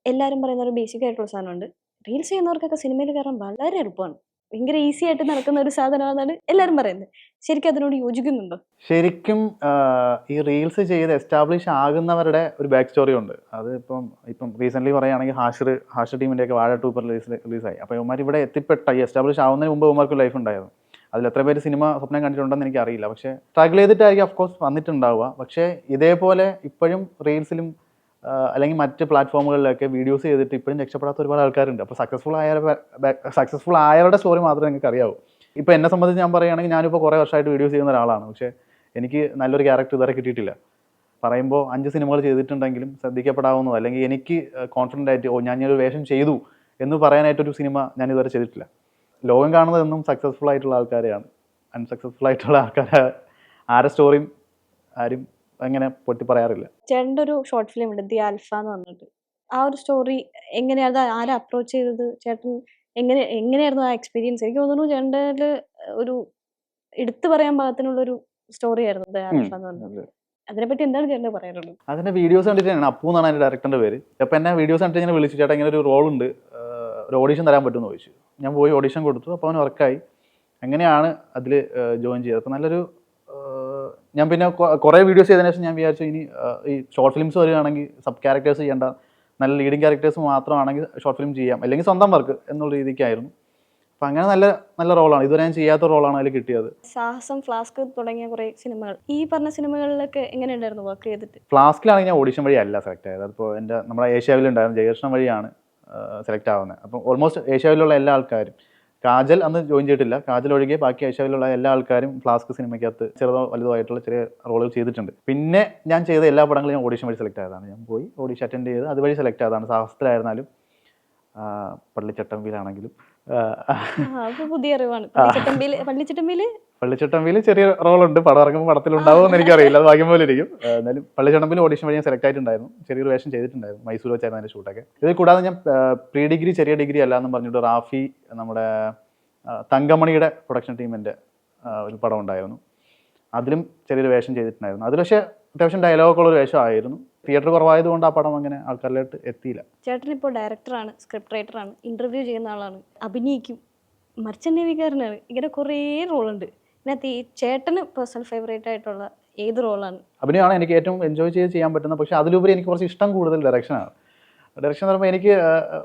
എല്ലാവരും പറയുന്ന ഒരു ബേസിക് ആയിട്ടുള്ള സാധനമുണ്ട്. റീൽസ് ചെയ്യുന്നവർക്കൊക്കെ സിനിമയിൽ കയറാൻ വളരെ എളുപ്പമാണ്. ഭയങ്കര ഈസി ആയിട്ട് നടക്കുന്ന ഒരു സാധനമാണെന്നാണ് എല്ലാവരും പറയുന്നത്. ശരിക്കും അതിനോട് യോജിക്കുന്നുണ്ടോ? ശരിക്കും ഈ റീൽസ് ചെയ്ത് എസ്റ്റാബ്ലിഷ് ആകുന്നവരുടെ ഒരു ബാക്ക് സ്റ്റോറി ഉണ്ട്. അത് ഇപ്പം റീസെൻ്റ്ലി പറയുകയാണെങ്കിൽ ഹാഷർ ടീമിൻ്റെയൊക്കെ വാഴ 2 ഇപ്പോൾ റിലീസായി. അപ്പോൾ ഇവന്മാർ ഇവിടെ എത്തിപ്പെട്ട ഈ എസ്റ്റാബ്ലിഷ് ആവുന്നതിന് മുമ്പ് ഇവന്മാർക്ക് ലൈഫ് ഉണ്ടായിരുന്നു. അതിൽ എത്ര പേര് സിനിമ സ്വപ്നം കണ്ടിട്ടുണ്ടെന്ന് എനിക്കറിയില്ല. പക്ഷേ സ്ട്രഗിൾ ചെയ്തിട്ടായിരിക്കും ഓഫ്കോഴ്സ് വന്നിട്ടുണ്ടാവുക. പക്ഷേ ഇതേപോലെ ഇപ്പോഴും റീൽസിലും അല്ലെങ്കിൽ മറ്റ് പ്ലാറ്റ്ഫോമുകളിലൊക്കെ വീഡിയോസ് ചെയ്തിട്ട് ഇപ്പോഴും രക്ഷപ്പെടാത്ത ഒരുപാട് ആൾക്കാരുണ്ട്. അപ്പോൾ സക്സസ്ഫുൾ ആയവരുടെ സ്റ്റോറി മാത്രമേ നിങ്ങൾക്ക് അറിയാവൂ. ഇപ്പോൾ എന്നെ സംബന്ധിച്ച് ഞാൻ പറയുകയാണെങ്കിൽ ഞാനിപ്പോൾ കുറേ വർഷമായിട്ട് വീഡിയോസ് ചെയ്യുന്ന ഒരാളാണ്. പക്ഷേ എനിക്ക് നല്ലൊരു ക്യാരക്ടർ ഇതുവരെ കിട്ടിയിട്ടില്ല. പറയുമ്പോൾ 5 സിനിമകൾ ചെയ്തിട്ടുണ്ടെങ്കിലും ശ്രദ്ധിക്കപ്പെടാവുന്നത് അല്ലെങ്കിൽ എനിക്ക് കോൺഫിഡൻ്റ് ആയിട്ട് ഞാനൊരു വേഷം ചെയ്തു എന്ന് പറയാനായിട്ടൊരു സിനിമ ഞാൻ ഇതുവരെ ചെയ്തിട്ടില്ല. ലോകം കാണുന്നതെന്നും സക്സസ്ഫുൾ ആയിട്ടുള്ള ആൾക്കാരെയാണ്. അൺസക്സസ്ഫുൾ ആയിട്ടുള്ള ആൾക്കാരെ ആരെ സ്റ്റോറിയും ആരും അങ്ങനെ പൊട്ടി പറയാറില്ല. ചേട്ടൻ്റെ ഒരു ഷോർട്ട് ഫിലിം ഉണ്ട്, ദി ആൽഫ എന്ന് പറഞ്ഞിട്ട്. ആ ഒരു സ്റ്റോറി എങ്ങനെയാണ്, അത് ആരാ അപ്രോച്ച് ചെയ്തത്? ചേട്ടൻ എങ്ങനെയായിരുന്നു ആ എക്സ്പീരിയൻസ്? എനിക്ക് തോന്നുന്നു ചേട്ടൻ്റെ ഒരു എടുത്തു പറയാൻ പാകത്തിനുള്ളൊരു സ്റ്റോറി ആയിരുന്നു ദി ആൽഫ എന്ന് പറഞ്ഞത്. അതിനെപ്പറ്റി എന്താണ് ചേട്ടൻ പറയാനുള്ളത്? അതിൻ്റെ വീഡിയോസ് കണ്ടിട്ടാണ്, അപ്പു എന്നാണ് എൻ്റെ ഡയറക്ടറിൻ്റെ പേര്. അപ്പോൾ എന്നെ വീഡിയോസ് കണ്ടിട്ട് ഇങ്ങനെ വിളിച്ചു, ചേട്ടാ ഇങ്ങനെ ഒരു റോളുണ്ട്, ഒരു ഓഡീഷൻ തരാൻ പറ്റുമെന്ന് ചോദിച്ചു. ഞാൻ പോയി ഓഡീഷൻ കൊടുത്തു. അപ്പോൾ അവന് വർക്കായി. അങ്ങനെയാണ് അതിൽ ജോയിൻ ചെയ്തത്. അപ്പോൾ നല്ലൊരു ഞാൻ പിന്നെ കുറേ വീഡിയോസ് ചെയ്തതിനു ശേഷം ഞാൻ വിചാരിച്ചു ഇനി ഈ ഷോർട്ട് ഫിലിംസ് വരികയാണെങ്കിൽ സബ് ക്യാരക്ടേഴ്സ് ചെയ്യേണ്ട, നല്ല ലീഡിങ് ക്യാരക്ടേഴ്സ് മാത്രമാണെങ്കിൽ ഷോർട്ട് ഫിലിം ചെയ്യാം, അല്ലെങ്കിൽ സ്വന്തം വർക്ക് എന്നുള്ള രീതിക്കായിരുന്നു. അപ്പം അങ്ങനെ നല്ല നല്ല റോളാണ്, ഇതുവരെ ഞാൻ ചെയ്യാത്ത റോളാണ് അതിൽ കിട്ടിയത്. സാഹസം, ഫ്ലാസ്ക് തുടങ്ങിയ കുറേ സിനിമകൾ, ഈ പറഞ്ഞ സിനിമകളിലൊക്കെ എങ്ങനെയുണ്ടായിരുന്നു വർക്ക് ചെയ്തിട്ട്? ഫ്ലാസ്കിലാണെങ്കിൽ ഞാൻ ഓഡിഷൻ വഴി അല്ല സെലക്ട് ആയത്. അപ്പോൾ നമ്മുടെ ഏഷ്യാവിലുണ്ടായിരുന്നു ജയകൃഷ്ണൻ വഴിയാണ് സെലക്ട് ആവുന്നത്. അപ്പം ഓൾമോസ്റ്റ് ഏഷ്യാവിലുള്ള എല്ലാ ആൾക്കാരും, കാജൽ അന്ന് ജോയിൻ ചെയ്തിട്ടില്ല, കാജൽ ഒഴികെ ബാക്കി ഏഷ്യാവിലുള്ള എല്ലാ ആൾക്കാരും ഫ്ലാസ്ക് സിനിമയ്ക്കകത്ത് ചെറുതോ വലുതോ ആയിട്ടുള്ള ചെറിയ റോളുകൾ ചെയ്തിട്ടുണ്ട്. പിന്നെ ഞാൻ ചെയ്ത എല്ലാ പടങ്ങളും ഞാൻ ഓഡിഷൻ വഴി സെലക്ട് ആയതാണ്. ഞാൻ പോയി ഓഡിഷൻ അറ്റൻഡ് ചെയ്ത് അതുവഴി സെലക്ട് ആയതാണ്. സാഹസത്തിലായിരുന്നാലും പള്ളിച്ചട്ടമ്പിയിലാണെങ്കിലും. പുതിയ അറിവാണ്. പള്ളിച്ചട്ടമ്പിയിൽ ചെറിയ റോളുണ്ട്, പടം ഇറങ്ങുമ്പോൾ പടത്തിലുണ്ടാവും എന്ന് എനിക്കറിയില്ല, അത് ഭാഗ്യം പോലെ ഇരിക്കും. എന്നാലും പള്ളിച്ചട്ടമ്പിൽ ഓഡിഷൻ വഴി ഞാൻ സെലക്ട് ആയിട്ടുണ്ടായിരുന്നു. ചെറിയൊരു വേഷം ചെയ്തിട്ടുണ്ടായിരുന്നു, മൈസൂർ വെച്ചായിരുന്നു അതിൻ്റെ ഷൂട്ടൊക്കെ. ഇത് കൂടാതെ ഞാൻ പ്രീ ഡിഗ്രി ചെറിയ ഡിഗ്രി അല്ല എന്ന് പറഞ്ഞിട്ട് റാഫി, നമ്മുടെ തങ്കമണിയുടെ പ്രൊഡക്ഷൻ ടീമിൻ്റെ ഒരു പടം ഉണ്ടായിരുന്നു. അതിലും ചെറിയൊരു വേഷം ചെയ്തിട്ടുണ്ടായിരുന്നു. അതിൽ പക്ഷേ അത്യാവശ്യം ഡയലോഗുള്ളൊരു വേഷമായിരുന്നു. തിയേറ്റർ കുറവായതുകൊണ്ട് ആ പടം അങ്ങനെ ആൾക്കാരിലോട്ട് എത്തിയില്ല. ചേട്ടൻ ഇപ്പോൾ ഡയറക്ടറാണ്, സ്ക്രിപ്റ്റ് റൈറ്ററാണ്, ഇൻ്റർവ്യൂ ചെയ്യുന്ന ആളാണ്, അഭിനയിക്കും, മർച്ചൻ്റ് നേവിക്കാരനാണ്, ഇങ്ങനെ കുറേ റോളുണ്ട്. ഇതിനകത്ത് ഈ ചേട്ടന് പേഴ്സണൽ ഫേവറേറ്റ് ആയിട്ടുള്ള ഏത് റോളാണ്? അഭിനയമാണ് എനിക്ക് ഏറ്റവും എൻജോയ് ചെയ്ത് ചെയ്യാൻ പറ്റുന്നത്. പക്ഷേ അതിലുപരി എനിക്ക് കുറച്ച് ഇഷ്ടം കൂടുതൽ ഡയറക്ഷനാണ്. ഡയറക്ഷൻ എന്ന് പറയുമ്പോൾ എനിക്ക്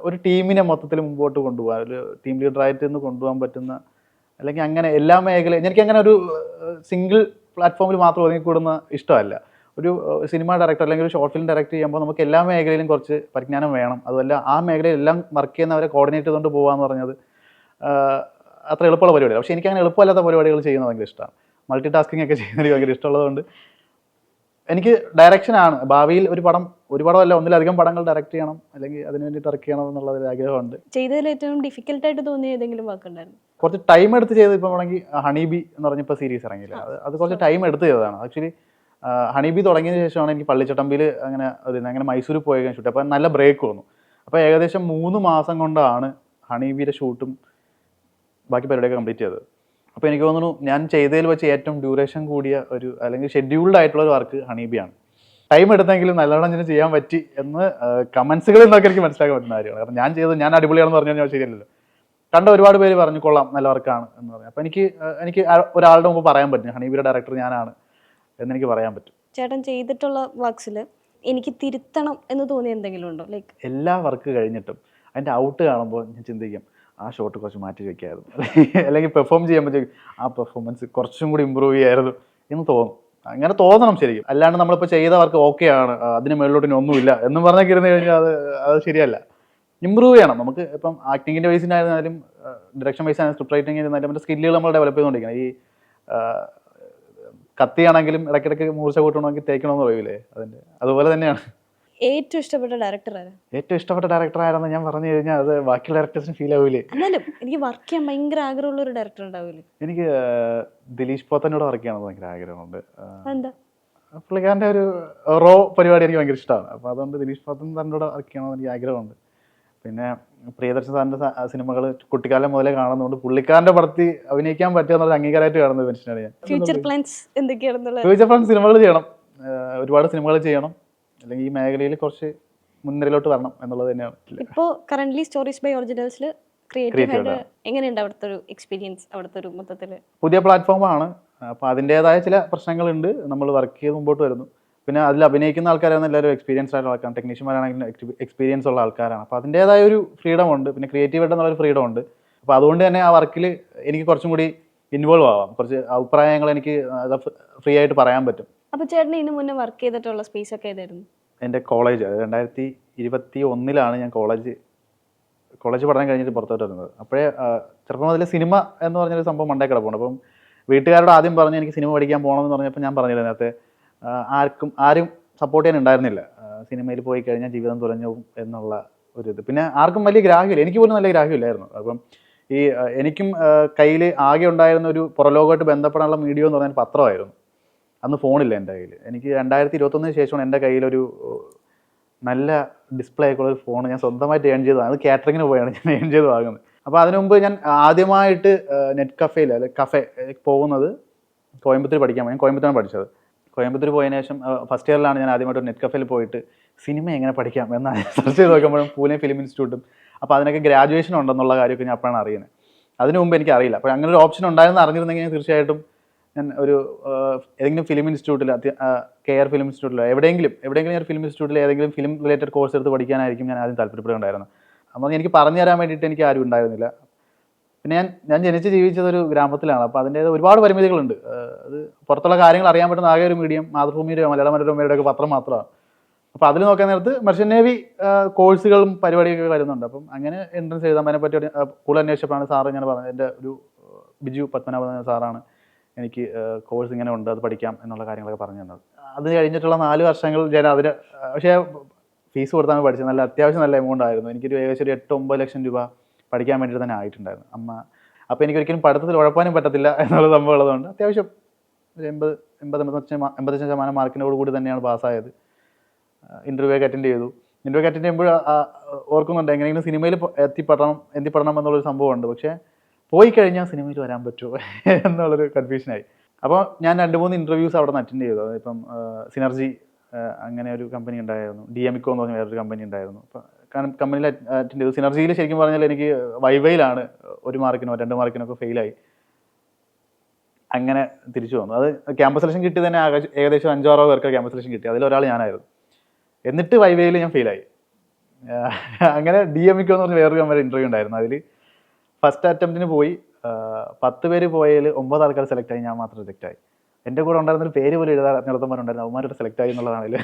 ഒരു ടീമിനെ മൊത്തത്തിൽ മുമ്പോട്ട് കൊണ്ടുപോകാൻ, ഒരു ടീം ലീഡറായിട്ട് നിന്ന് കൊണ്ടുപോകാൻ പറ്റുന്ന, അല്ലെങ്കിൽ അങ്ങനെ എല്ലാ മേഖലയും എനിക്ക് അങ്ങനെ ഒരു സിംഗിൾ പ്ലാറ്റ്ഫോമിൽ മാത്രം ഒതുങ്ങിക്കൂടുന്ന ഇഷ്ടമല്ല. ഒരു സിനിമ ഡയറക്ടർ അല്ലെങ്കിൽ ഒരു ഷോർട്ട് ഫിലിം ഡയറക്റ്റ് ചെയ്യുമ്പോൾ നമുക്ക് എല്ലാ മേഖലയിലും കുറച്ച് പരിജ്ഞാനം വേണം. അതുമല്ല ആ മേഖലയിലെല്ലാം വർക്ക് ചെയ്യുന്നവരെ കോർഡിനേറ്റ് ചെയ്തുകൊണ്ട് പോകാമെന്ന് പറഞ്ഞത് അത്ര എളുപ്പമുള്ള പരിപാടിയാണ്. പക്ഷേ എനിക്കങ്ങനെ എളുപ്പമല്ലാത്ത പരിപാടികൾ ചെയ്യുന്നത് ഭയങ്കര ഇഷ്ടമാണ്. മൾട്ടി ടാസ്കിങ് ഒക്കെ ചെയ്യുന്നതിന് ഭയങ്കര ഇഷ്ടമുള്ളതുകൊണ്ട് എനിക്ക് ഡയറക്ഷനാണ് ഭാവിയിൽ ഒരു പടമല്ല ഒന്നിലധികം പടങ്ങൾ ഡയറക്റ്റ് ചെയ്യണം, അല്ലെങ്കിൽ അതിന് വേണ്ടിയിട്ട് വർക്ക് ചെയ്യണം എന്നുള്ളൊരു ആഗ്രഹമുണ്ട്. ചെയ്തതിൽ ഏറ്റവും ഡിഫിക്കൽട്ടായിട്ട് തോന്നിയ ഏതെങ്കിലും വർക്ക് ഉണ്ടായിരുന്നു? കുറച്ച് ടൈം എടുത്ത് ചെയ്ത്, ഇപ്പോൾ വേണമെങ്കിൽ ഹണിബി എന്ന് പറഞ്ഞപ്പോൾ സീരീസ് ഇറങ്ങിയില്ല, അത് കുറച്ച് ടൈം എടുത്ത് ചെയ്തതാണ്. ആക്ച്വലി ഹണിബി തുടങ്ങിയതിന് ശേഷമാണ് എനിക്ക് പള്ളിച്ചട്ടമ്പിയിൽ അങ്ങനെ മൈസൂർ പോയി ഷൂട്ട്. അപ്പോൾ നല്ല ബ്രേക്ക് വന്നു. അപ്പോൾ ഏകദേശം 3 മാസം കൊണ്ടാണ് ഹണിബിയുടെ ഷൂട്ടും ബാക്കി പരിപാടിയൊക്കെ കംപ്ലീറ്റ് ചെയ്തത്. അപ്പോൾ എനിക്ക് തോന്നുന്നു ഞാൻ ചെയ്തതിൽ വെച്ച് ഏറ്റവും ഡ്യൂറേഷൻ കൂടിയ ഒരു, അല്ലെങ്കിൽ ഷെഡ്യൂൾഡ് ആയിട്ടുള്ള ഒരു വർക്ക് ഹണിബിയാണ്. ടൈം എടുത്തെങ്കിലും നല്ലോണം ഇതിന് ചെയ്യാൻ പറ്റി എന്ന് കമൻസുകളിൽ നിന്നൊക്കെ എനിക്ക് മനസ്സിലാക്കാൻ പറ്റുന്ന കാര്യമാണ്. കാരണം ഞാൻ അടിപൊളിയാണെന്ന് പറഞ്ഞു കഴിഞ്ഞാൽ ശരിയല്ലല്ലോ. കണ്ട ഒരുപാട് പേര് പറഞ്ഞു കൊള്ളാം, നല്ല വർക്കാണ് എന്ന് പറഞ്ഞു. അപ്പോൾ എനിക്ക് ഒരാളുടെ മുമ്പ് പറയാൻ പറ്റും ഹണിബിയുടെ ഡയറക്ടർ ഞാനാണ് എന്നെനിക്ക് പറയാൻ പറ്റും. ചേട്ടൻ ചെയ്തിട്ടുള്ള വർക്ക്സിൽ എനിക്ക് തിരുത്തണം എന്ന് തോന്നിയ എന്തെങ്കിലും ഉണ്ടോ? ലൈക്ക് എല്ലാ വർക്ക് കഴിഞ്ഞിട്ടും അതിൻ്റെ ഔട്ട് കാണുമ്പോൾ ഞാൻ ചിന്തിക്കും, ആ ഷോട്ട് കുറച്ച് മാറ്റി വയ്ക്കായിരുന്നു, അല്ലെങ്കിൽ പെർഫോം ചെയ്യുമ്പോഴത്തേക്കും ആ പെർഫോമൻസ് കുറച്ചും കൂടി ഇമ്പ്രൂവ് ചെയ്യായിരുന്നു എന്ന് തോന്നും. അങ്ങനെ തോന്നണം ശരിക്കും. അല്ലാണ്ട് നമ്മളിപ്പോൾ ചെയ്ത വർക്ക് ഓക്കെ ആണ്, അതിന് മേളിലോട്ട് ഇനി ഒന്നുമില്ല എന്നും പറഞ്ഞൊക്കെ ഇരുന്ന് കഴിഞ്ഞാൽ അത് ശരിയല്ല. ഇമ്പ്രൂവ് ചെയ്യണം. നമുക്ക് ഇപ്പം ആക്ടിങ്ങിൻ്റെ വൈസിനായിരുന്നാലും ഡയറക്ഷൻ വൈസായാലും സ്ക്രിപ്റ്റ് റൈറ്റിംഗ് ആയിരുന്നാലും നമ്മുടെ സ്കില്ലുകൾ നമ്മൾ ഡെവലപ്പ് ചെയ്തുകൊണ്ടിരിക്കണം. ഈ കത്തിയാണെങ്കിലും ഇടയ്ക്കിടയ്ക്ക് മൂർച്ച കൂട്ടണമെങ്കിൽ തേക്കണമെന്ന് പറയൂലേ, അതുപോലെ തന്നെയാണ്. ഏറ്റവും ഇഷ്ടപ്പെട്ട ഡയറക്ടർ ആരാ? ഏറ്റവും ഇഷ്ടപ്പെട്ട ഡയറക്ടർ ആരെന്ന് ഞാൻ പറഞ്ഞു കഴിഞ്ഞാൽ അത് ബാക്കി ഡയറക്ടേഴ്സിന് ഫീൽ ആവൂലേ? എന്നാലും എനിക്ക് വർക്ക് ചെയ്യാൻ ഭയങ്കര ആഗ്രഹമുള്ള ഒരു ഡയറക്ടർ ഉണ്ടാവില്ലേ? എനിക്ക് ദിലീഷ് പോത്തനോട് വർക്ക് ചെയ്യണമെന്ന് ഭയങ്കര ആഗ്രഹമുണ്ട്. എന്താ? പുള്ളിക്കാരൻ്റെ ഒരു റോ പരിപാടി എനിക്ക് ഭയങ്കര ഇഷ്ടമാണ്. അപ്പോൾ അതുകൊണ്ട് ദിലീഷ് പോത്തൻ സാറിൻ്റെ കൂടെ വർക്ക് ചെയ്യണമെന്ന് എനിക്ക് ആഗ്രഹമുണ്ട്. പിന്നെ പ്രിയദർശൻ സാറിൻ്റെ സിനിമകൾ കുട്ടിക്കാലം മുതലേ കാണുന്നതുകൊണ്ട് പുള്ളിക്കാരൻ്റെ പടത്തിൽ അഭിനയിക്കാൻ പറ്റുക എന്നുള്ള അംഗീകാരമായിട്ട് കാണുന്ന മനുഷ്യനാണ് ഞാൻ. ഫ്യൂച്ചർ പ്ലാൻസ് എന്തൊക്കെയാണെന്നുള്ള? ഫ്യൂച്ചർ പ്ലാൻസ് സിനിമകൾ ചെയ്യണം, ഒരുപാട് സിനിമകൾ ചെയ്യണം, അല്ലെങ്കിൽ ഈ മേഖലയിൽ കുറച്ച് മുൻനിരയിലോട്ട് വരണം എന്നുള്ളത് തന്നെയാണ്. ഇപ്പോൾ കറന്റ്ലി സ്റ്റോറീസ് ബൈ ഒറിജിനൽസിൽ ക്രിയേറ്റീവ് ഹെഡ് എങ്ങനെയുണ്ട് അവിടുത്തെ ഒരു എക്സ്പീരിയൻസ്, അവിടുത്തെ ഒരു മൊത്തത്തിൽ? പുതിയ പ്ലാറ്റ്ഫോമാണ്, അപ്പോൾ അതിൻ്റേതായ ചില പ്രശ്നങ്ങളുണ്ട്. നമ്മൾ വർക്ക് ചെയ്ത് മുമ്പോട്ട് വരുന്നു. പിന്നെ അതിൽ അഭിനയിക്കുന്ന ആൾക്കാരാണ് എല്ലാവരും എക്സ്പീരിയൻസ്ഡ് ആയിട്ടുള്ള ആൾക്കാരാണ്. ടെക്നീഷ്യന്മാരാണെങ്കിലും എക്സ്പീരിയൻസ് ഉള്ള ആൾക്കാരാണ്. അപ്പോൾ അതിൻ്റേതായ ഒരു ഫ്രീഡം ഉണ്ട്. പിന്നെ ക്രിയേറ്റീവ് ആയിട്ടുള്ളൊരു ഫ്രീഡം ഉണ്ട്. അപ്പോൾ അതുകൊണ്ട് തന്നെ ആ വർക്കിൽ എനിക്ക് കുറച്ചും കൂടി ഇൻവോൾവ് ആവാം. കുറച്ച് അഭിപ്രായങ്ങൾ എനിക്ക് ഫ്രീ ആയിട്ട് പറയാൻ പറ്റും. അപ്പോൾ ചേട്ടന് ഇതിന് മുന്നേ വർക്ക് ചെയ്തിട്ടുള്ള സ്പേസ് ഒക്കെ ഏതായിരുന്നു? എൻ്റെ കോളേജ് 2021 ഞാൻ കോളേജ് പഠനം കഴിഞ്ഞിട്ട് പുറത്തോട്ട് വരുന്നത്. അപ്പോഴേ ചെറുപ്പം മുതൽ സിനിമ എന്ന് പറഞ്ഞൊരു സംഭവം മണ്ടേ കിടപ്പുണ്ട്. അപ്പം വീട്ടുകാരോട് ആദ്യം പറഞ്ഞ് എനിക്ക് സിനിമ പഠിക്കാൻ പോകണമെന്ന് പറഞ്ഞപ്പോൾ ഞാൻ പറഞ്ഞില്ല നേരത്തെ, ആരും സപ്പോർട്ട് ചെയ്യാൻ ഉണ്ടായിരുന്നില്ല. സിനിമയിൽ പോയി കഴിഞ്ഞാൽ ജീവിതം തുലഞ്ഞു പോകും എന്നുള്ള ഒരു ഇത്. പിന്നെ ആർക്കും വലിയ ഗ്രാഹ്യമില്ല, എനിക്ക് പോലും നല്ല ഗ്രാഹ്യമില്ലായിരുന്നു. അപ്പം എനിക്കും കയ്യിൽ ആകെ ഉണ്ടായിരുന്ന ഒരു പുറലോകമായിട്ട് ബന്ധപ്പെടാനുള്ള മീഡിയ എന്ന് പറഞ്ഞാൽ പത്രമായിരുന്നു. അന്ന് ഫോണില്ല എൻ്റെ കയ്യിൽ. എനിക്ക് 2021 ശേഷമാണ് എൻ്റെ കയ്യിലൊരു നല്ല ഡിസ്പ്ലേ ആയിട്ടുള്ള ഒരു ഫോൺ ഞാൻ സ്വന്തമായിട്ട് ഏൺ ചെയ്തതാണ്. അത് കാറ്ററിങ്ങിന് പോയാണ് ഞാൻ ഏൺ ചെയ്ത് വാങ്ങുന്നത്. അപ്പോൾ അതിനു മുമ്പ് ഞാൻ ആദ്യമായിട്ട് നെറ്റ് കഫേയിൽ കഫേ പോകുന്നത് കോയമ്പത്തൂർ പഠിക്കാൻ പോയി. ഞാൻ കോയമ്പത്തൂരാണ് പഠിച്ചത്. കോയമ്പത്തൂർ പോയതിനു ശേഷം ഫസ്റ്റ് ഇയറിലാണ് ഞാൻ ആദ്യമായിട്ട് നെറ്റ് കഫേയിൽ പോയിട്ട് സിനിമ എങ്ങനെ പഠിക്കാം എന്ന് സെർച്ച് ചെയ്ത് നോക്കുമ്പോഴും പൂനെ ഫിലിം ഇൻസ്റ്റിറ്റ്യൂട്ടും അപ്പോൾ അതിനൊക്കെ ഗ്രാജുവേഷൻ ഉണ്ടെന്നുള്ള കാര്യമൊക്കെ ഞാൻ അപ്പോഴാണ് അറിയുന്നത്. അതിനു മുമ്പ് എനിക്ക് അറിയില്ല. അപ്പോൾ അങ്ങനെ ഒരു ഓപ്ഷൻ ഉണ്ടായെന്ന് അറിഞ്ഞിരുന്നെങ്കിൽ തീർച്ചയായിട്ടും ഞാൻ ഏതെങ്കിലും ഫിലിം ഇൻസ്റ്റിറ്റ്യൂട്ടിൽ, KR ഫിലിം ഇൻസ്റ്റിറ്റ്യൂട്ടിലോ എവിടെയെങ്കിലും ഞാൻ ഫിലിം ഇൻസ്റ്റിറ്റ്യൂട്ടിൽ ഏതെങ്കിലും ഫിലിം റിലേറ്റഡ് കോഴ്സ് എടുത്ത് പഠിക്കാനായിരിക്കും ഞാൻ ആദ്യം താല്പര്യപ്പെടുന്നുണ്ടായിരുന്നു. അപ്പോൾ എനിക്ക് പറഞ്ഞു തരാൻ വേണ്ടിയിട്ട് എനിക്ക് ആരും ഉണ്ടായിരുന്നില്ല. പിന്നെ ഞാൻ ജനിച്ച് ജീവിച്ചതൊരു ഗ്രാമത്തിലാണ്. അപ്പോൾ അതിൻ്റെ ഒരുപാട് പരിമിതികളുണ്ട്. അത് പുറത്തുള്ള കാര്യങ്ങൾ അറിയാൻ പറ്റുന്ന ആകെ ഒരു മീഡിയം മാതൃഭൂമിയുടെയോ മലയാള മനോരമയുടെ ഒക്കെ പത്രം മാത്രമാണ്. അപ്പോൾ അതിൽ നോക്കാൻ നേരത്ത് മെർച്ചൻ്റ് നേവി കോഴ്സുകളും പരിപാടിയൊക്കെ വരുന്നുണ്ട്. അപ്പം അങ്ങനെ എൻട്രൻസ് എഴുതാൻ അതിനെപ്പറ്റി കൂടുതൽ അന്വേഷിച്ചപ്പോഴാണ് സാറ് ഇങ്ങനെ പറഞ്ഞത്, എൻ്റെ ഒരു ബിജു പത്മനാഭൻ സാറാണ് എനിക്ക് കോഴ്സ് ഇങ്ങനെ ഉണ്ട്, അത് പഠിക്കാം എന്നുള്ള കാര്യങ്ങളൊക്കെ പറഞ്ഞു തന്നത്. അത് കഴിഞ്ഞിട്ടുള്ള 4 വർഷങ്ങൾ ഞാൻ അതിന് പക്ഷേ ഫീസ് കൊടുത്താണ് പഠിച്ചത്. അത്യാവശ്യം നല്ല എമൗണ്ട് ആയിരുന്നു. എനിക്കൊരു ഏകദേശം ഒരു 8-9 ലക്ഷം രൂപ പഠിക്കാൻ വേണ്ടിയിട്ട് തന്നെ ആയിട്ടുണ്ടായിരുന്നു അമ്മ. അപ്പോൾ എനിക്കൊരിക്കലും പഠിത്തത്തിൽ ഉഴപ്പാനും പറ്റത്തില്ല എന്നുള്ള സംഭവം ഉള്ളതുകൊണ്ട് അത്യാവശ്യം ഒരു 85% മാർക്കിനോട് കൂടി തന്നെയാണ് പാസ്സായത്. ഇൻ്റർവ്യൂ ഒക്കെ അറ്റൻഡ് ചെയ്തു. ഇൻ്റർവ്യൂ അറ്റൻഡ് ചെയ്യുമ്പോൾ ഓർക്കുന്നുണ്ട് എങ്ങനെയെങ്കിലും സിനിമയിൽ എത്തിപ്പെടണം എന്നുള്ളൊരു സംഭവമുണ്ട്. പക്ഷേ പോയി കഴിഞ്ഞാൽ സിനിമയിൽ വരാൻ പറ്റുമോ എന്നുള്ളൊരു കൺഫ്യൂഷനായി. അപ്പോൾ ഞാൻ 2-3 ഇൻ്റർവ്യൂസ് അവിടെ നിന്ന് അറ്റൻഡ് ചെയ്തു. ഇപ്പം സിനർജി അങ്ങനെ ഒരു കമ്പനി ഉണ്ടായിരുന്നു, DMICO എന്ന് പറഞ്ഞ വേറൊരു കമ്പനി ഉണ്ടായിരുന്നു. അപ്പോൾ കമ്പനിയിൽ അറ്റൻഡ് ചെയ്തു. സിനർജിയിൽ ശരിക്കും പറഞ്ഞാൽ എനിക്ക് വൈവയിലാണ് 1 മാർക്കിനോ 2 മാർക്കിനൊക്കെ ഫെയിലായി. അങ്ങനെ തിരിച്ചു വന്നു. അത് ക്യാമ്പസ് സെലക്ഷൻ കിട്ടി തന്നെ ഏകദേശം 5-6 പേർക്ക് ക്യാമ്പസ് സെലക്ഷൻ കിട്ടി. അതിലൊരാൾ ഞാനായിരുന്നു. എന്നിട്ട് വൈവയിൽ ഞാൻ ഫെയിലായി. അങ്ങനെ DMICO എന്ന് പറഞ്ഞ വേറൊരു കമ്പനി ഇൻ്റർവ്യൂ ഉണ്ടായിരുന്നു. അതിൽ ഫസ്റ്റ് അറ്റംപ്റ്റിന് പോയി 10 പേര് പോയതിൽ 9 ആൾക്കാർ സെലക്ട് ആയി, ഞാൻ മാത്രം റിജക്റ്റ് ആയി. എൻ്റെ കൂടെ ഉണ്ടായിരുന്നൊരു പേര് പോലും എഴുതാൻ നിർത്തന്മാരുണ്ടായിരുന്നു, അവന്മാരോട് സെലക്ട് ആയി എന്നുള്ളതാണ്.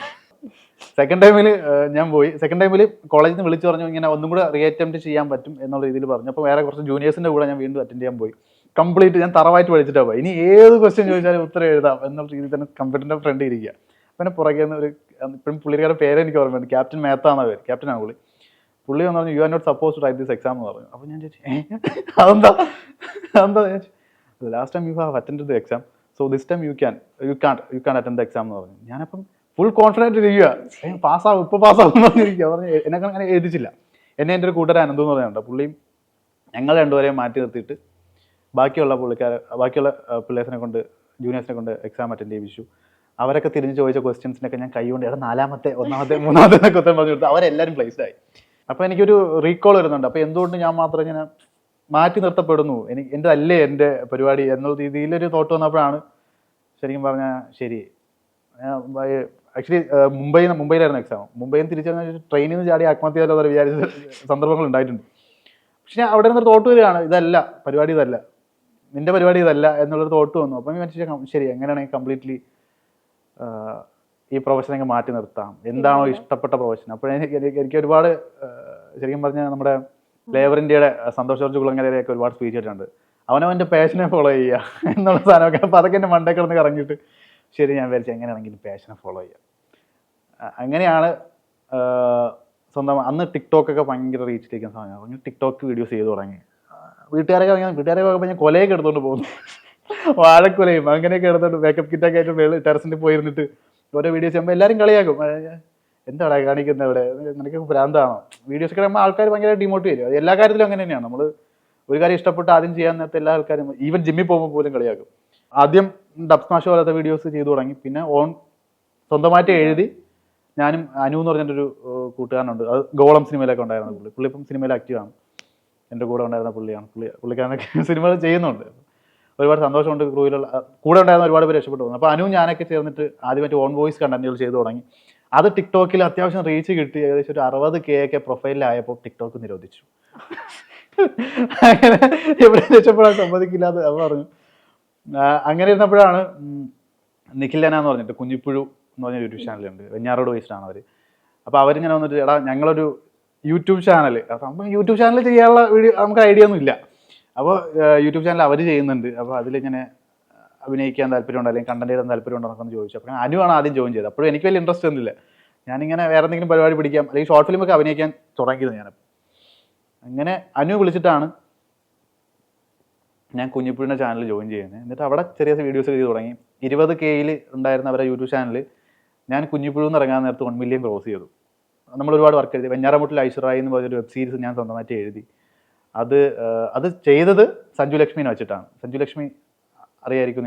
സെക്കൻഡ് ടൈമിൽ ഞാൻ പോയി. സെക്കൻഡ് ടൈമിൽ കോളേജിൽ നിന്ന് വിളിച്ചു പറഞ്ഞു ഇങ്ങനെ ഒന്നും കൂടെ റീ അറ്റംപ്റ്റ് ചെയ്യാൻ പറ്റും എന്നുള്ള രീതിയിൽ പറഞ്ഞു. അപ്പോൾ വേറെ കുറച്ച് ജൂനിയേഴ്സിൻ്റെ കൂടെ ഞാൻ വീണ്ടും അറ്റൻഡ് ചെയ്യാൻ പോയി. കംപ്ലീറ്റ് ഞാൻ തറവായിട്ട് പഠിച്ചിട്ടാണ് പോയി. ഇനി ഏത് ക്വസ്റ്റ്യൻ ചോദിച്ചാലും ഉത്തരം എഴുതാം എന്നുള്ള രീതിയിൽ തന്നെ കമ്പ്യൂട്ടറിൻ്റെ ഫ്രണ്ട് ഇരിക്കുക. പിന്നെ പുറകെ നിന്ന് ഇപ്പോഴും പുള്ളിക്കാരുടെ പേര് എനിക്ക് ഓർമ്മയുണ്ട്, ക്യാപ്റ്റൻ മേത്താന്ന പേര്, ക്യാപ്റ്റനാണ് പുള്ളി. പുള്ളി എന്ന് പറഞ്ഞു you are not suppose to write this exam എന്ന് പറഞ്ഞു. അപ്പോൾ ഞാൻ ചോദിച്ചു അതെന്താ last time you have attend the exam, so this time you can attend the exam എന്ന് പറഞ്ഞു. ഞാനപ്പം ഫുൾ കോൺഫിഡൻറ്റ് ഇരിക്കുക, പാസ്സാവും ഇപ്പോൾ പാസ്സാവും എന്ന് പറഞ്ഞിരിക്കുക. പറഞ്ഞു എന്നെ അങ്ങനെ എഴുതിച്ചില്ല. എൻ്റെ ഒരു കൂട്ടുകാരൻ അനന്തു എന്ന് പറയുന്നുണ്ട്, പുള്ളിയും ഞങ്ങൾ രണ്ടുപേരെയും മാറ്റി നിർത്തിയിട്ട് ബാക്കിയുള്ള പിള്ളേഴ്സിനെ കൊണ്ട് ജൂനിയേഴ്സിനെ കൊണ്ട് എക്സാം അറ്റൻഡ് ചെയ്യിപ്പിച്ചു. അവരൊക്കെ തിരിഞ്ഞ് ചോദിച്ച ക്വസ്റ്റ്യൻസിനൊക്കെ ഞാൻ കൈകൊണ്ട് 4ാമത്തെ 1ാമത്തെ 3ാമത്തെ എന്നൊക്കെ ഉത്തരം പറഞ്ഞു കൊടുത്തു. അവരെല്ലാവരും പ്ലേസ്ഡ് ആയി. അപ്പോൾ എനിക്കൊരു റീകോൾ വരുന്നുണ്ട്. അപ്പോൾ എന്തുകൊണ്ട് ഞാൻ മാത്രം ഇങ്ങനെ മാറ്റി നിർത്തപ്പെടുന്നു, എൻ്റെ അല്ലേ എൻ്റെ പരിപാടി എന്നുള്ള രീതിയിലൊരു തോട്ട് വന്നപ്പോഴാണ് ശരിക്കും പറഞ്ഞാൽ ശരി. ആക്ച്വലി മുംബൈയിലായിരുന്നു എക്സാം. മുംബൈയിൽ നിന്ന് തിരിച്ചു ട്രെയിനിൽ നിന്ന് ചാടി ആത്മഹത്യ ചെയ്യാതെ വിചാരിച്ച സന്ദർഭങ്ങൾ ഉണ്ടായിട്ടുണ്ട്. പക്ഷെ അവിടെ നിന്നൊരു തോട്ട് വരികയാണ്, ഇതല്ല പരിപാടി, ഇതല്ല നിൻ്റെ പരിപാടി, ഇതല്ല എന്നുള്ളൊരു തോട്ട് വന്നു. അപ്പം മനസ്സിലാക്കാം ശരി എങ്ങനെയാണെങ്കിൽ കംപ്ലീറ്റ്ലി ഈ പ്രൊഫഷനൊക്കെ മാറ്റി നിർത്താം, എന്താണോ ഇഷ്ടപ്പെട്ട പ്രൊഫഷൻ. അപ്പോഴെനിക്ക് ഒരുപാട് ശരിക്കും പറഞ്ഞാൽ നമ്മുടെ ലേബർ ഇന്ത്യയുടെ സന്തോഷ് ജോർജ് കുളങ്ങരയൊക്കെ ഒരുപാട് സ്പീച്ച് ആയിട്ടുണ്ട്, അവനവൻ്റെ പാഷനെ ഫോളോ ചെയ്യുക എന്നുള്ള സാധനമൊക്കെ. അപ്പോൾ അതൊക്കെ എൻ്റെ മണ്ടേ കിടന്ന് കറങ്ങിയിട്ട് ശരി ഞാൻ വിചാരിച്ചു എങ്ങനെയാണെങ്കിലും പാഷനെ ഫോളോ ചെയ്യുക. അങ്ങനെയാണ് സ്വന്തം അന്ന് ടിക്ടോക്കൊക്കെ ഭയങ്കര റീച്ചിരിക്കുന്ന സമയമാണ്. അങ്ങനെ ടിക്ടോക്ക് വീഡിയോസ് ചെയ്ത് തുടങ്ങി. വീട്ടുകാരൊക്കെ പോകുമ്പോൾ ഞാൻ കൊലയൊക്കെ എടുത്തുകൊണ്ട് പോകുന്നു, വാഴക്കൊലയും അങ്ങനെയൊക്കെ എടുത്തോണ്ട് മേക്കപ്പ് കിറ്റൊക്കെ ആയിട്ട് ടെറസിൻ്റെ പോയിരുന്നിട്ട് ഓരോ വീഡിയോസ് ചെയ്യുമ്പോൾ എല്ലാവരും കളിയാക്കും, എന്താടാ കാണിക്കുന്നത് ഇവിടെ, നിനക്ക് ഭ്രാന്താണോ? വീഡിയോസ് ഒക്കെ ആകുമ്പോൾ ആൾക്കാർ ഭയങ്കര ഡിമോട്ടിവേറ്റ് ചെയ്യും. എല്ലാ കാര്യത്തിലും അങ്ങനെ തന്നെയാണ്. നമ്മൾ ഒരു കാര്യം ഇഷ്ടപ്പെട്ട് ആദ്യം ചെയ്യാൻ നേരത്തെ എല്ലാ ആൾക്കാരും ഈവൻ ജിമ്മിൽ പോകുമ്പോൾ പോലും കളിയാക്കും. ആദ്യം ഡബ് സ്മാഷ് പോലത്തെ വീഡിയോസ് ചെയ്തു തുടങ്ങി. പിന്നെ സ്വന്തമായിട്ട് എഴുതി ഞാനും അനു എന്ന് പറഞ്ഞിട്ടൊരു കൂട്ടുകാരനുണ്ട്, അത് ഗോളം സിനിമയിലൊക്കെ ഉണ്ടായിരുന്ന പുള്ളി ഇപ്പം സിനിമയിൽ ആക്റ്റീവാണ്. എൻ്റെ കൂടെ ഉണ്ടായിരുന്ന പുള്ളിയാണ്. പുള്ളിക്കാരനൊക്കെ സിനിമകൾ ചെയ്യുന്നുണ്ട്. ഒരുപാട് സന്തോഷമുണ്ട്. ക്രൂവിലുള്ള കൂടെ ഉണ്ടായിരുന്ന ഒരുപാട് പേര് രക്ഷപ്പെട്ടു പോകുന്നു. അപ്പോൾ അനു ഞാനൊക്കെ ചേർന്നിട്ട് ആദ്യമായിട്ട് ഓൺ വോയിസ് കണ്ടന്റുകൾ ചെയ്തു തുടങ്ങി. അത് ടിക്ടോക്കിൽ അത്യാവശ്യം റീച്ച് കിട്ടി. ഏകദേശം ഒരു 60K ഒക്കെ പ്രൊഫൈലിലായപ്പോൾ ടിക്ടോക്ക് നിരോധിച്ചു. അങ്ങനെ എവിടെ രക്ഷപ്പെടാൻ സമ്മതിക്കില്ലാതെ അവ പറഞ്ഞു. അങ്ങനെ ഇരുന്നപ്പോഴാണ് നിഖിലന എന്ന് പറഞ്ഞിട്ട് കുഞ്ഞിപ്പുഴു എന്ന് പറഞ്ഞ യൂട്യൂബ് ചാനലുണ്ട്, വെഞ്ഞാറോട് വയസ്സിലാണ് അവർ. അപ്പോൾ അവരിങ്ങനെ വന്നിട്ട് എടാ ഞങ്ങളൊരു യൂട്യൂബ് ചാനൽ, അപ്പം നമുക്ക് യൂട്യൂബ് ചാനൽ ചെയ്യാനുള്ള വീഡിയോ നമുക്ക് ഐഡിയ ഒന്നും ഇല്ല. അപ്പോൾ യൂട്യൂബ് ചാനൽ അവർ ചെയ്യുന്നുണ്ട്, അപ്പോൾ അതിലിങ്ങനെ അഭിനയിക്കാൻ താല്പര്യമുണ്ടോ അല്ലെങ്കിൽ കണ്ടന്റ് ചെയ്താൽ താല്പര്യമുണ്ടോ എന്നൊക്കെ ചോദിച്ചു. അപ്പോൾ അനുവാണ് ആദ്യം ജോയിൻ ചെയ്തത്. അപ്പോഴും എനിക്ക് വലിയ ഇൻട്രസ്റ്റ് ഒന്നുമില്ല. ഞാനിങ്ങനെ വേറെ എന്തെങ്കിലും പരിപാടി പിടിക്കാം അല്ലെങ്കിൽ ഷോർട്ട് ഫിലിമൊക്കെ അഭിനയിക്കാൻ തുടങ്ങിയത് ഞാനപ്പോൾ. അങ്ങനെ അനു വിളിച്ചിട്ടാണ് ഞാൻ കുഞ്ഞിപ്പുഴിൻ്റെ ചാനൽ ജോയിൻ ചെയ്യുന്നത്. എന്നിട്ട് അവിടെ ചെറിയ വീഡിയോസ് ചെയ്ത് തുടങ്ങി. 20K ഉണ്ടായിരുന്ന അവരുടെ യൂട്യൂബ് ചാനൽ ഞാൻ കുഞ്ഞിപ്പുഴു എന്ന് ഇറങ്ങാൻ നേരത്ത് 1 മില്യൺ ക്രോസ് ചെയ്തു. നമ്മൾ ഒരുപാട് വർക്ക് എഴുതി. വെഞ്ഞാറമൂട്ടിൽ ഐശ്വറായി എന്ന് പറഞ്ഞൊരു വെബ് സീരീസ് ഞാൻ സ്വന്തമായിട്ട് എഴുതി. അത് ചെയ്തത് സഞ്ജു ലക്ഷ്മിനെ വെച്ചിട്ടാണ്. സഞ്ജു ലക്ഷ്മി അറിയായിരിക്കും,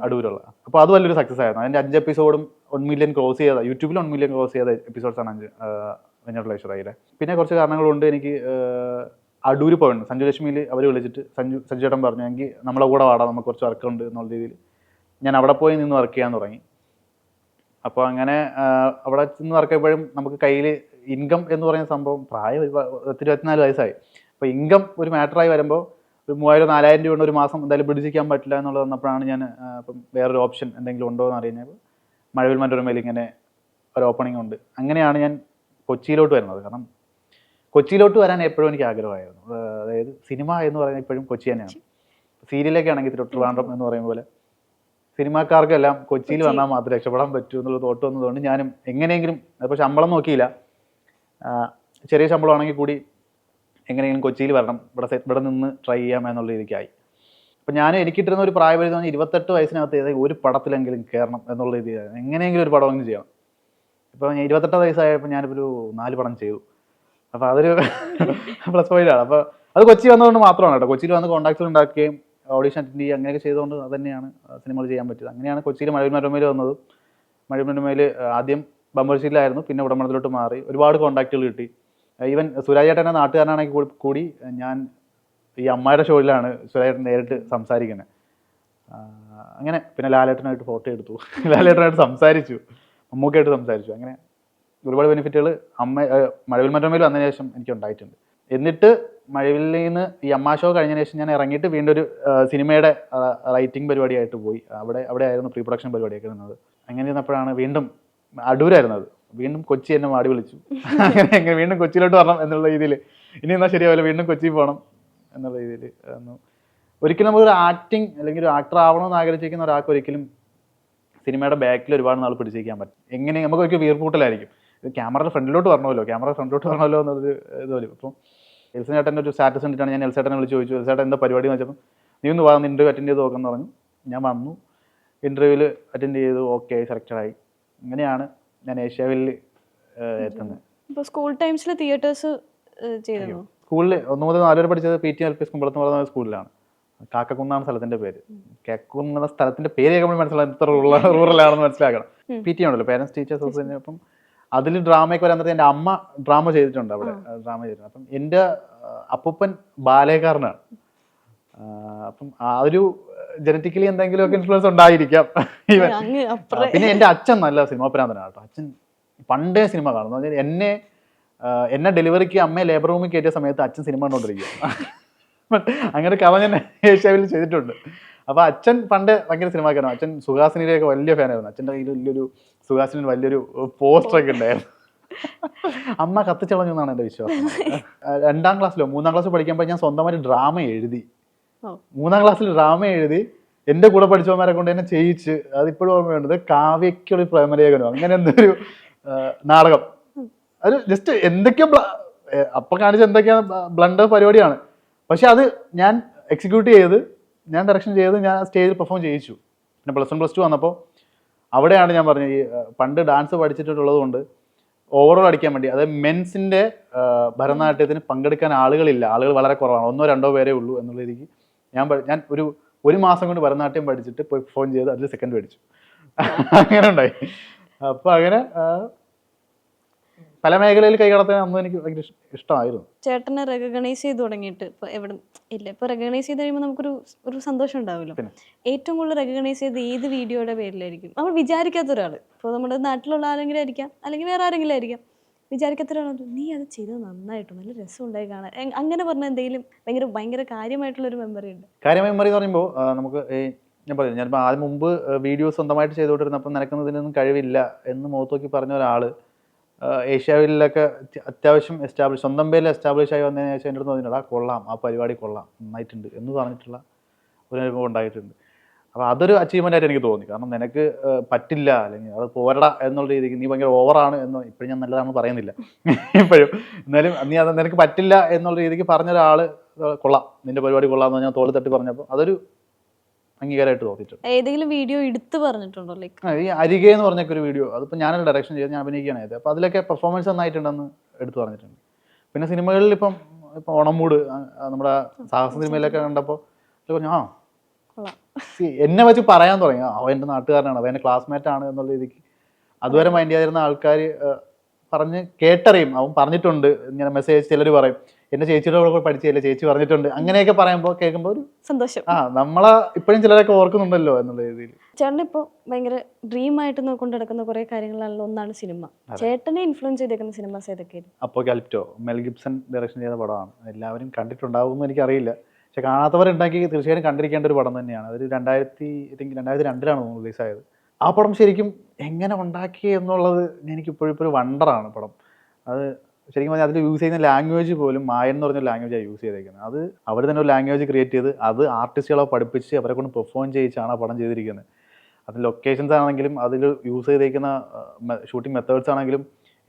അടൂരുള്ള. അപ്പോൾ അത് വലിയൊരു സക്സസ് ആയിരുന്നു. അതിൻ്റെ 5 എപ്പിസോഡും 1 മില്യൺ ക്രോസ് ചെയ്ത, യൂട്യൂബിൽ 1 മില്യൺ ക്രോസ് ചെയ്ത എപ്പിസോഡ്സാണ് വെഞ്ഞാറമൂട്ടിൽ ഐശ്വറായിലെ. പിന്നെ കുറച്ച് കാരണങ്ങളുണ്ട് എനിക്ക് അടൂര് പോയിട്ടുണ്ട്. സഞ്ജു ലക്ഷ്മിയിൽ അവർ വിളിച്ചിട്ട് സഞ്ജു ചേട്ടൻ പറഞ്ഞു എങ്കിൽ നമ്മളെ കൂടെ വാടാം, നമുക്ക് കുറച്ച് വർക്ക് ഉണ്ട് എന്നുള്ള രീതിയിൽ ഞാൻ അവിടെ പോയി നിന്ന് വർക്ക് ചെയ്യാൻ തുടങ്ങി. അപ്പോൾ അങ്ങനെ അവിടെ നിന്ന് വർക്ക് ചെയ്യുമ്പോഴും നമുക്ക് കയ്യിൽ ഇൻകം എന്ന് പറയുന്ന സംഭവം, പ്രായം 24 വയസ്സായി. അപ്പോൾ ഇൻകം ഒരു മാറ്ററായി വരുമ്പോൾ ഒരു 3000-4000 രൂപ കൊണ്ട് ഒരു മാസം എന്തായാലും പിടിച്ചിരിക്കാൻ പറ്റില്ല എന്നുള്ളത് വന്നപ്പോഴാണ് ഞാൻ അപ്പം വേറൊരു ഓപ്ഷൻ എന്തെങ്കിലും ഉണ്ടോ എന്ന് അറിയുന്നത് മഴവിൽ മനോരമയിൽ ഇങ്ങനെ ഒരു ഓപ്പണിംഗ് ഉണ്ട്. അങ്ങനെയാണ് ഞാൻ കൊച്ചിയിലോട്ട് വരുന്നത്. കാരണം കൊച്ചിയിലോട്ട് വരാൻ എപ്പോഴും എനിക്ക് ആഗ്രഹമായിരുന്നു. അതായത് സിനിമ എന്ന് പറയുന്നത് ഇപ്പോഴും കൊച്ചി തന്നെയാണ്. സീരിയലൊക്കെ ആണെങ്കിൽ ട്രിവാൻഡ്രം എന്ന് പറയുന്ന പോലെ സിനിമാക്കാർക്കെല്ലാം കൊച്ചിയിൽ വന്നാൽ മാത്രമേ രക്ഷപ്പെടാൻ പറ്റൂ എന്നുള്ള തോട്ട് വന്നതുകൊണ്ട് ഞാനും എങ്ങനെയെങ്കിലും, അപ്പോൾ ശമ്പളം നോക്കിയില്ല, ചെറിയ ശമ്പളമാണെങ്കിൽ കൂടി എങ്ങനെയെങ്കിലും കൊച്ചിയിൽ വരണം, ഇവിടെ നിന്ന് ട്രൈ ചെയ്യാം എന്നുള്ള രീതിക്കായി. അപ്പോൾ ഞാൻ എനിക്കിട്ടിരുന്ന ഒരു പ്രായപരിധി 28 വയസ്സിനകത്ത് ഒരു പടത്തിലെങ്കിലും കയറണം എന്നുള്ള രീതിയാണ്. എങ്ങനെയെങ്കിലും ഒരു പടമെങ്കിലും ചെയ്യണം. ഇപ്പോൾ ഞാൻ 28 വയസ്സായപ്പോൾ ഞാനിപ്പോൾ ഒരു 4 പടം ചെയ്തു. അപ്പോൾ അതൊരു പ്ലസ് പോയിന്റാണ്. അപ്പോൾ അത് കൊച്ചി വന്നതുകൊണ്ട് മാത്രമാണ് കേട്ടോ. കൊച്ചിയിൽ വന്ന് കോൺടാക്ട്സ് ഉണ്ടാക്കുകയും ഓഡീഷൻ അറ്റൻഡ് ചെയ്യുക അങ്ങനെയൊക്കെ ചെയ്തുകൊണ്ട് അത് തന്നെയാണ് സിനിമകൾ ചെയ്യാൻ പറ്റിയത്. അങ്ങനെയാണ് കൊച്ചിയിൽ മഴവിൽ മനോരമയിൽ വന്നത്. മഴവിൽ മനോരമയിൽ ആദ്യം ബമ്പർശീലായിരുന്നു, പിന്നെ ഉടമണത്തിലോട്ട് മാറി. ഒരുപാട് കോൺടാക്റ്റുകൾ കിട്ടി. ഈവൻ സുരാജേട്ടൻ്റെ നാട്ടുകാരനാണെങ്കിൽ കൂടി ഞാൻ ഈ അമ്മയുടെ ഷോയിലാണ് സുരാജേട്ടൻ നേരിട്ട് സംസാരിക്കുന്നത്. അങ്ങനെ പിന്നെ ലാലേട്ടനായിട്ട് ഫോട്ടോ എടുത്തു, ലാലേട്ടനായിട്ട് സംസാരിച്ചു, മമ്മൂക്കായിട്ട് സംസാരിച്ചു. അങ്ങനെ ഒരുപാട് ബെനിഫിറ്റുകൾ മഴവിൽ മനോരമയിൽ വന്നതിന് ശേഷം എനിക്ക് ഉണ്ടായിട്ടുണ്ട്. എന്നിട്ട് മഴവിൽ നിന്ന് ഈ അമ്മ ഷോ കഴിഞ്ഞതിന് ശേഷം ഞാൻ ഇറങ്ങിയിട്ട് വീണ്ടും ഒരു സിനിമയുടെ റൈറ്റിംഗ് പരിപാടിയായിട്ട് പോയി. അവിടെ ആയിരുന്നു പ്രീ പ്രൊഡക്ഷൻ പരിപാടിയൊക്കെ നിന്നത്. അങ്ങനെ ഇരുന്നപ്പോഴാണ് വീണ്ടും അടൂരായിരുന്നത്. വീണ്ടും കൊച്ചി എന്നെ മാടി വിളിച്ചു. അങ്ങനെ വീണ്ടും കൊച്ചിയിലോട്ട് വരണം എന്നുള്ള രീതിയിൽ, ഇനി എന്നാൽ ശരിയാവില്ല, വീണ്ടും കൊച്ചി പോകണം എന്നുള്ള രീതിയിൽ. ഒരിക്കലും നമുക്കൊരു ആക്ടിങ് അല്ലെങ്കിൽ ഒരു ആക്ടർ ആവണമെന്ന് ആഗ്രഹിച്ചിരിക്കുന്ന ഒരാൾക്ക് ഒരിക്കലും സിനിമയുടെ ബാക്കിൽ ഒരുപാട് നാൾ പിടിച്ചിരിക്കാൻ പറ്റും. എങ്ങനെ നമുക്ക് ഒരിക്കലും വീർപ്പൂട്ടലായിരിക്കും. ക്യാമറയുടെ ഫ്രണ്ടിലോട്ട് വരണമല്ലോ എന്നൊരു ഇതുപോലെ. അപ്പം എൽസൺ ചേട്ടൻ്റെ ഒരു സ്റ്റാറ്റസ് കണ്ടിട്ടാണ് ഞാൻ എൽസേട്ടനെ വിളിച്ച് ചോദിച്ചു, എൽസേട്ടൻ എന്താ പരിപാടി എന്ന് വെച്ചപ്പോൾ നീ ഒന്ന് വന്ന് ഇൻ്റർവ്യൂ അറ്റൻഡ് ചെയ്ത് നോക്കാമെന്ന് പറഞ്ഞു. ഞാൻ വന്നു, ഇൻ്റർവ്യൂവിൽ അറ്റൻഡ് ചെയ്തു, ഓക്കെ സെലക്റ്റഡായി. അങ്ങനെയാണ് ഞാൻ ഏഷ്യാവിൽ എത്തുന്നത്. ഇപ്പോൾ സ്കൂൾ ടൈംസിൽ തിയേറ്റേഴ്സ് ചെയ്തിരുന്നു. സ്കൂളിൽ 1 മുതൽ 4 വരെ പഠിച്ചത് PT LP കുമ്പളത്ത് പറഞ്ഞ സ്കൂളിലാണ്. കാക്കക്കുന്നാണ് സ്ഥലത്തിൻ്റെ പേര്. കാക്കക്കുന്ന സ്ഥലത്തിൻ്റെ പേര് കേൾക്കുമ്പോൾ മനസ്സിലാകും എത്ര റൂറലാണെന്ന് മനസ്സിലാക്കണം. PT ഉണ്ടല്ലോ, പേരൻസ് ടീച്ചേഴ്സ് അസോസിയേഷൻ. അപ്പം അതിൽ ഡ്രാമയൊക്കെ വരാൻ എൻ്റെ അമ്മ ഡ്രാമ ചെയ്തിട്ടുണ്ട്, അവിടെ ഡ്രാമ ചെയ്തിട്ടുണ്ട്. അപ്പം എൻ്റെ അപ്പൂപ്പൻ ബാലേക്കാരനാണ്. അപ്പം ആ ഒരു ജനറ്റിക്കലി എന്തെങ്കിലുമൊക്കെ ഇൻഫ്ലുവൻസ് ഉണ്ടായിരിക്കാം. പിന്നെ എൻ്റെ അച്ഛൻ നല്ല സിനിമ പ്രാന്തനാണ് കേട്ടോ. അച്ഛൻ പണ്ടേ സിനിമ കാണുന്നു. എന്നെ ഡെലിവറിക്ക് അമ്മയെ ലേബർ റൂമിൽ കയറ്റിയ സമയത്ത് അച്ഛൻ സിനിമ കണ്ടുകൊണ്ടിരിക്കുക. അങ്ങനെ കഥ ഞാൻ ഏഷ്യാവിൽ ചെയ്തിട്ടുണ്ട്. അപ്പോൾ അച്ഛൻ പണ്ട് ഭയങ്കര സിനിമാക്കാരാണ്. അച്ഛൻ സുഹാസിനിയുടെയൊക്കെ വലിയ ഫാനായിരുന്നു. അച്ഛൻ്റെ കയ്യിൽ വലിയൊരു സുഹാസിനി വലിയൊരു പോസ്റ്ററൊക്കെ ഉണ്ടായിരുന്നു. അമ്മ കത്തിച്ചളഞ്ഞു എന്നാണ് എൻ്റെ വിശ്വാസം. 2ാം ക്ലാസ്സിലോ 3ാം ക്ലാസ്സിൽ പഠിക്കുമ്പോൾ ഞാൻ സ്വന്തമായിട്ട് ഡ്രാമ എഴുതി. 3ാം ക്ലാസ്സിൽ ഡ്രാമ എഴുതി എൻ്റെ കൂടെ പഠിച്ചവന്മാരെ കൊണ്ട് എന്നെ ചെയ്യിച്ച്, അതിപ്പോഴും ഓർമ്മയുണ്ട്. കാവ്യക്കുള്ള പ്രേമലേഖനോ അങ്ങനെ എന്തൊരു നാടകം. അത് ജസ്റ്റ് എന്തൊക്കെയോ അപ്പം കാണിച്ച എന്തൊക്കെയാണ് ബ്ലണ്ടർ പരിപാടിയാണ്. പക്ഷെ അത് ഞാൻ എക്സിക്യൂട്ട് ചെയ്ത്, ഞാൻ ഡയറക്ഷൻ ചെയ്ത്, ഞാൻ സ്റ്റേജിൽ പെർഫോം ചെയ്യിച്ചു. പിന്നെ +1 +2 വന്നപ്പോൾ അവിടെയാണ് ഞാൻ പറഞ്ഞത്, ഈ പണ്ട് ഡാൻസ് പഠിച്ചിട്ടുള്ളത് കൊണ്ട് ഓവറോൾ അടിക്കാൻ വേണ്ടി, അതായത് മെൻസിൻ്റെ ഭരതനാട്യത്തിന് പങ്കെടുക്കാൻ ആളുകൾ വളരെ കുറവാണ്, 1-2 പേരേ ഉള്ളൂ എന്നുള്ള രീതിക്ക് ഞാൻ ഒരു മാസം കൊണ്ട് ഭരതനാട്യം പഠിച്ചിട്ട് പോയി പെർഫോം ചെയ്ത് അതിൽ സെക്കൻഡ് മേടിച്ചു. അങ്ങനെ ഉണ്ടായി. അപ്പോൾ അങ്ങനെ പല മേഖലയിൽ കൈകടത്താൻ അന്ന് എനിക്ക് ഭയങ്കര ഇഷ്ടമായിരുന്നു. ചേട്ടനെ റെക്കഗ്നൈസ് ചെയ്ത് തുടങ്ങിയിട്ട് ഇപ്പൊ എവിടെ ഇല്ല, ഇപ്പൊ റെക്കഗ്നൈസ് ചെയ്ത് കഴിയുമ്പോൾ നമുക്കൊരു സന്തോഷം ഉണ്ടാവുമല്ലോ. ഏറ്റവും കൂടുതൽ റെക്കഗ്നൈസ് ചെയ്ത് ഏത് വീഡിയോയുടെ പേരിലായിരിക്കും? നമ്മൾ വിചാരിക്കാത്ത ഒരാൾ, ഇപ്പോൾ നമ്മുടെ നാട്ടിലുള്ള ആരെങ്കിലും ആയിരിക്കാം, അല്ലെങ്കിൽ വേറെ ആരെങ്കിലും ആയിരിക്കാം, വിചാരിക്കാത്ത ഒരാൾ നീ അത് ചെയ്തത് നന്നായിട്ട് നല്ല രസം ഉണ്ടായി കാണാൻ, അങ്ങനെ പറഞ്ഞ എന്തെങ്കിലും ഭയങ്കര കാര്യമായിട്ടുള്ളൊരു മെമ്മറി ഉണ്ട്? കാര്യമായ മെമ്മറി എന്ന് പറയുമ്പോൾ നമുക്ക് ഞാൻ പറഞ്ഞു, ഞാനിപ്പോൾ ആദ്യം മുമ്പ് വീഡിയോ സ്വന്തമായിട്ട് ചെയ്തുകൊണ്ടിരുന്നപ്പോൾ നിനക്കുന്നതിനൊന്നും കഴിവില്ല എന്ന് മുഖത്ത് നോക്കി പറഞ്ഞ ഒരാൾ ഏഷ്യാവിലൊക്കെ അത്യാവശ്യം സ്വന്തം പേരിൽ എസ്റ്റാബ്ലിഷ് ആയി വന്നതിന് ശേഷം എൻ്റെ അടുത്ത് പറഞ്ഞിട്ടുള്ള കൊള്ളാം, ആ പരിപാടി കൊള്ളാം, നന്നായിട്ടുണ്ട് എന്ന് പറഞ്ഞിട്ടുള്ള ഒരു അനുഭവം ഉണ്ടായിട്ടുണ്ട്. അപ്പോൾ അതൊരു അച്ചീവ്മെൻ്റ് ആയിട്ട് എനിക്ക് തോന്നി. കാരണം നിനക്ക് പറ്റില്ല, അല്ലെങ്കിൽ അത് പോരടാ എന്നുള്ള രീതിക്ക് നീ ഭയങ്കര ഓവറാണ് എന്ന് ഇപ്പോഴും ഞാൻ നല്ലതാണെന്ന് പറയുന്നില്ല ഇപ്പോഴും, എന്നാലും നീ അത് നിനക്ക് പറ്റില്ല എന്നുള്ള രീതിക്ക് പറഞ്ഞ ഒരാൾ കൊള്ളാം, നിന്റെ പരിപാടി കൊള്ളാം എന്ന് ഞാൻ തോളി തട്ടി പറഞ്ഞപ്പോൾ അതൊരു അംഗീകാരമായിട്ട് തോന്നിയിട്ടുണ്ട്. ഏതെങ്കിലും വീഡിയോ എടുത്ത് പറഞ്ഞിട്ടുണ്ടോ? ലൈക്ക് ഈ അരികെ എന്ന് പറഞ്ഞൊക്കെ ഒരു വീഡിയോ, അതിപ്പോൾ ഞാനൊരു ഡയറക്ഷൻ ചെയ്ത് ഞാൻ അഭിനയിക്കുകയാണ് ചെയ്തത്. അപ്പോൾ അതിലൊക്കെ പെർഫോമൻസ് നന്നായിട്ടുണ്ടെന്ന് എടുത്ത് പറഞ്ഞിട്ടുണ്ട്. പിന്നെ സിനിമകളിൽ ഇപ്പം ഓണമൂട് നമ്മുടെ സാഹസ സിനിമയിലൊക്കെ കണ്ടപ്പോൾ പറഞ്ഞു എന്നെ വെച്ച് പറയാൻ തുടങ്ങി, അവൻ എൻ്റെ നാട്ടുകാരനാണ്, അവൻ എൻ്റെ ക്ലാസ്മേറ്റ് ആണ് എന്നുള്ള രീതിക്ക് അതുവരെ മൈൻഡ് ചെയ്യാതിരുന്ന ആൾക്കാർ പറഞ്ഞ് കേട്ടറിയും. അവൻ പറഞ്ഞിട്ടുണ്ട് ഇങ്ങനെ മെസ്സേജ്, ചിലർ പറയും എൻ്റെ ചേച്ചിയുടെ കൂടെ പഠിച്ചില്ല, ചേച്ചി പറഞ്ഞിട്ടുണ്ട്, അങ്ങനെയൊക്കെ പറയുമ്പോൾ കേൾക്കുമ്പോൾ ഒരു സന്തോഷം. നമ്മളെ ഇപ്പോഴും ചിലരൊക്കെ ഓർക്കുന്നുണ്ടല്ലോ എന്നുള്ള രീതിയിൽ. ചേട്ടനിപ്പോൾ ഭയങ്കര ഡ്രീം ആയിട്ട് കൊണ്ടു നടക്കുന്ന കുറേ കാര്യങ്ങളാണല്ലോ. ഒന്നാണ് സിനിമ. ചേട്ടനെ ഇൻഫ്ലുവൻസ് ചെയ്തേക്കുന്ന സിനിമാസ് ഏതൊക്കെയായിരുന്നു? അപ്പോകാലിപ്റ്റോ, മെൽ ഗിബ്സൺ ഡയറക്ഷൻ ചെയ്ത പടമാണ്. എല്ലാവരും കണ്ടിട്ടുണ്ടാവും എന്ന് എനിക്കറിയില്ല, പക്ഷെ കാണാത്തവരുണ്ടെങ്കിൽ തീർച്ചയായും കണ്ടിരിക്കേണ്ട ഒരു പടം തന്നെയാണ്. അതൊരു 2002 റിലീസായത്. ആ പടം ശരിക്കും എങ്ങനെ ഉണ്ടാക്കി എന്നുള്ളത് എനിക്ക് ഇപ്പോഴൊരു വണ്ടറാണ് പടം. അത് ശരിക്കും പറഞ്ഞാൽ അതിൽ യൂസ് ചെയ്യുന്ന ലാംഗ്വേജ് പോലും മായൻ എന്ന് പറഞ്ഞ ലാംഗ്വേജാണ് യൂസ് ചെയ്തേക്കുന്നത്. അത് അവർ തന്നെ ഒരു ലാംഗ്വേജ് ക്രിയേറ്റ് ചെയ്ത് അത് ആർട്ടിസ്റ്റുകളെ പഠിപ്പിച്ച് അവരെ കൊണ്ട് പെർഫോം ചെയ്യിച്ചാണ് ആ പടം ചെയ്തിരിക്കുന്നത്. അത് ലൊക്കേഷൻസ് ആണെങ്കിലും അതിൽ യൂസ് ചെയ്തേക്കുന്ന ഷൂട്ടിംഗ് മെത്തേഡ്സ് ആണെങ്കിലും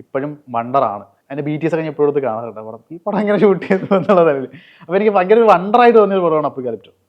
ഇപ്പോഴും വണ്ടറാണ്. അതിൻ്റെ BTS ഒക്കെ ഞാൻ ഇപ്പോഴത്തെ കാണാറുണ്ട്. പടം ഈ പടം എങ്ങനെ ഷൂട്ട് ചെയ്തു എന്നുള്ളതല്ലേ. അപ്പോൾ എനിക്ക് ഭയങ്കര ഒരു വണ്ടറായിട്ട് തോന്നിയൊരു പടമാണ് അപ്പോകാലിപ്റ്റോ.